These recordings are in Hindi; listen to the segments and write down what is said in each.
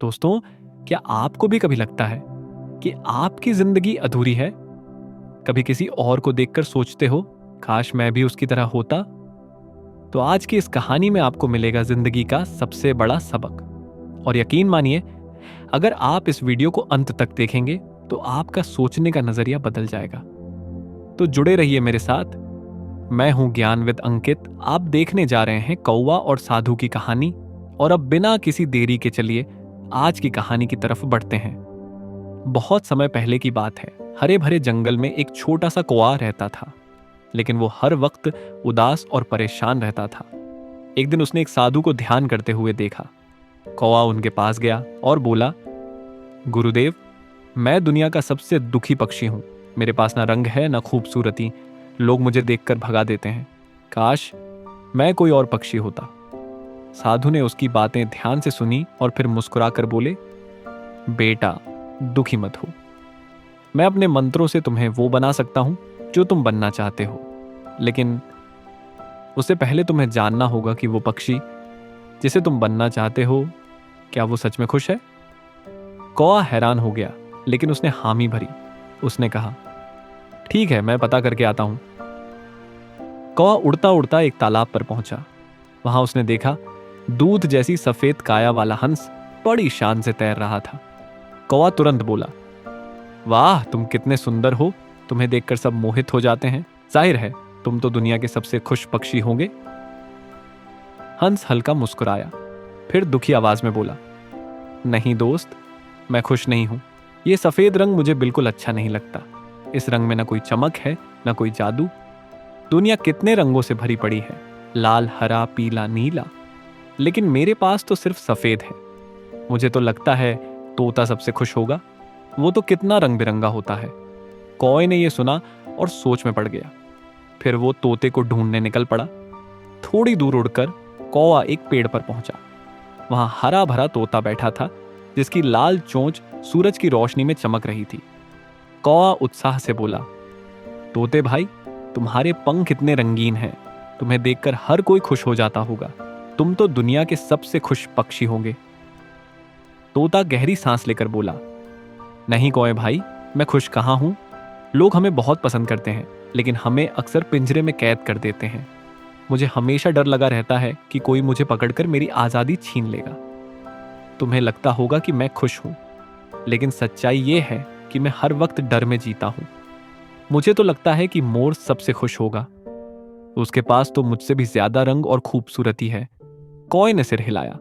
दोस्तों, क्या आपको भी कभी लगता है कि आपकी जिंदगी अधूरी है? कभी किसी और को देखकर सोचते हो, काश मैं भी उसकी तरह होता? तो आज की इस कहानी में आपको मिलेगा जिंदगी का सबसे बड़ा सबक। और यकीन मानिए, अगर आप इस वीडियो को अंत तक देखेंगे तो आपका सोचने का नजरिया बदल जाएगा। तो जुड़े रहिए मेरे साथ। मैं हूं ज्ञानविद अंकित। आप देखने जा रहे हैं कौवा और साधु की कहानी। और अब बिना किसी देरी के चलिए आज की कहानी की तरफ बढ़ते हैं। बहुत समय पहले की बात है। हरे भरे जंगल में एक छोटा सा कौवा रहता था, लेकिन वो हर वक्त उदास और परेशान रहता था। एक दिन उसने एक साधु को ध्यान करते हुए देखा। कौवा उनके पास गया और बोला, गुरुदेव, मैं दुनिया का सबसे दुखी पक्षी हूं। मेरे पास ना रंग है ना खूबसूरती। लोग मुझे देखकर भगा देते हैं। काश मैं कोई और पक्षी होता। साधु ने उसकी बातें ध्यान से सुनी और फिर मुस्कुराकर बोले, बेटा, दुखी मत हो। मैं अपने मंत्रों से तुम्हें वो बना सकता हूं जो तुम बनना चाहते हो, लेकिन उससे पहले तुम्हें जानना होगा कि वो पक्षी जिसे तुम बनना चाहते हो, क्या वो सच में खुश है? कौवा हैरान हो गया, लेकिन उसने हामी भरी। उसने कहा, ठीक है, मैं पता करके आता हूं। कौवा उड़ता उड़ता एक तालाब पर पहुंचा। वहां उसने देखा दूध जैसी सफेद काया वाला हंस बड़ी शान से तैर रहा था। कौवा तुरंत बोला, वाह, तुम कितने सुंदर हो। तुम्हें देखकर सब मोहित हो जाते हैं। जाहिर है तुम तो दुनिया के सबसे खुश पक्षी होंगे। हंस हल्का मुस्कुराया, फिर दुखी आवाज में बोला, नहीं दोस्त, मैं खुश नहीं हूं। ये सफेद रंग मुझे बिल्कुल अच्छा नहीं लगता। इस रंग में ना कोई चमक है, ना कोई जादू। दुनिया कितने रंगों से भरी पड़ी है, लाल, हरा, पीला, नीला, लेकिन मेरे पास तो सिर्फ सफेद है। मुझे तो लगता है तोता सबसे खुश होगा। वो तो कितना रंग बिरंगा होता है। कौवे ने यह सुना और सोच में पड़ गया। फिर वो तोते को ढूंढने निकल पड़ा। थोड़ी दूर उड़कर कौवा एक पेड़ पर पहुंचा। वहां हरा भरा तोता बैठा था, जिसकी लाल चोंच सूरज की रोशनी में चमक रही थी। कौवा उत्साह से बोला, तोते भाई, तुम्हारे पंख इतने रंगीन हैं, तुम्हें देखकर हर कोई खुश हो जाता होगा। तुम तो दुनिया के सबसे खुश पक्षी होंगे। तोता गहरी सांस लेकर बोला, नहीं कौवे भाई, मैं खुश कहां हूं। लोग हमें बहुत पसंद करते हैं, लेकिन हमें अक्सर पिंजरे में कैद कर देते हैं। मुझे हमेशा डर लगा रहता है कि कोई मुझे पकड़कर मेरी आजादी छीन लेगा। तुम्हें लगता होगा कि मैं खुश हूं, लेकिन सच्चाई यह है कि मैं हर वक्त डर में जीता हूं। मुझे तो लगता है कि मोर सबसे खुश होगा। उसके पास तो मुझसे भी ज्यादा रंग और खूबसूरती है। कौवे ने सिर हिलाया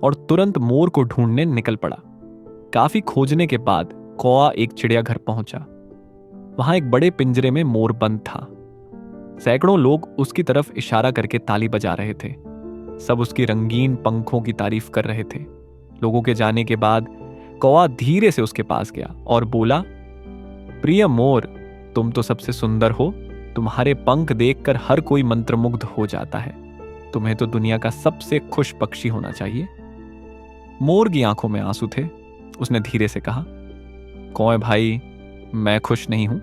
और तुरंत मोर को ढूंढने निकल पड़ा। काफी खोजने के बाद कौवा एक चिड़ियाघर पहुंचा। वहां एक बड़े पिंजरे में मोर बंद था। सैकड़ों लोग उसकी तरफ इशारा करके ताली बजा रहे थे। सब उसकी रंगीन पंखों की तारीफ कर रहे थे। लोगों के जाने के बाद कौवा धीरे से उसके पास गया और बोला, प्रिय मोर, तुम तो सबसे सुंदर हो। तुम्हारे पंख देखकर हर कोई मंत्रमुग्ध हो जाता है। तुम्हें तो दुनिया का सबसे खुश पक्षी होना चाहिए। मोर की आंखों में आंसू थे। उसने धीरे से कहा, कौवे भाई, मैं खुश नहीं हूं।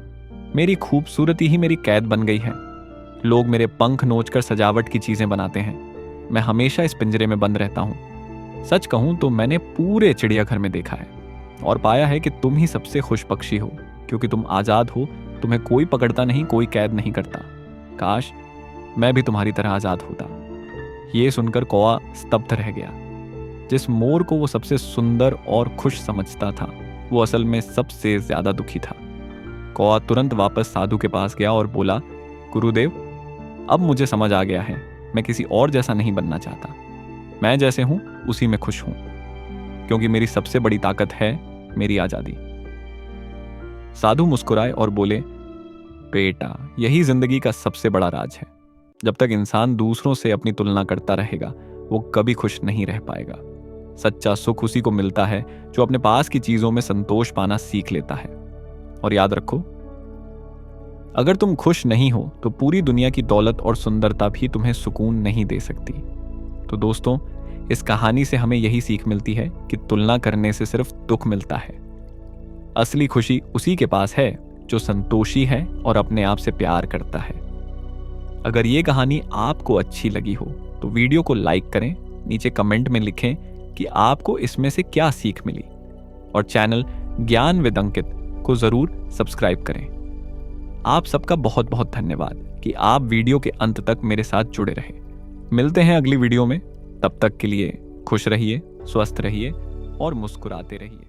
मेरी खूबसूरती ही मेरी कैद बन गई है। लोग मेरे पंख नोचकर सजावट की चीजें बनाते हैं। मैं हमेशा इस पिंजरे में बंद रहता हूं। सच कहूं तो मैंने पूरे चिड़ियाघर में देखा है और पाया है कि तुम ही सबसे खुश पक्षी हो, क्योंकि तुम आजाद हो। तुम्हें कोई पकड़ता नहीं, कोई कैद नहीं करता। काश मैं भी तुम्हारी तरह आजाद होता। ये सुनकर कौवा स्तब्ध रह गया। जिस मोर को वो सबसे सुंदर और खुश समझता था, वो असल में सबसे ज्यादा दुखी था। कौवा तुरंत वापस साधु के पास गया और बोला, गुरुदेव, अब मुझे समझ आ गया है। मैं किसी और जैसा नहीं बनना चाहता। मैं जैसे हूं उसी में खुश हूं, क्योंकि मेरी सबसे बड़ी ताकत है मेरी आजादी। साधु मुस्कुराए और बोले, बेटा, यही जिंदगी का सबसे बड़ा राज है। जब तक इंसान दूसरों से अपनी तुलना करता रहेगा, वो कभी खुश नहीं रह पाएगा। सच्चा सुख उसी को मिलता है जो अपने पास की चीजों में संतोष पाना सीख लेता है। और याद रखो, अगर तुम खुश नहीं हो तो पूरी दुनिया की दौलत और सुंदरता भी तुम्हें सुकून नहीं दे सकती। तो दोस्तों, इस कहानी से हमें यही सीख मिलती है कि तुलना करने से सिर्फ दुख मिलता है। असली खुशी उसी के पास है जो संतोषी है और अपने आप से प्यार करता है। अगर ये कहानी आपको अच्छी लगी हो तो वीडियो को लाइक करें, नीचे कमेंट में लिखें कि आपको इसमें से क्या सीख मिली, और चैनल ज्ञान विद अंकित को जरूर सब्सक्राइब करें। आप सबका बहुत बहुत धन्यवाद कि आप वीडियो के अंत तक मेरे साथ जुड़े रहे। मिलते हैं अगली वीडियो में, तब तक के लिए खुश रहिए, स्वस्थ रहिए और मुस्कुराते रहिए।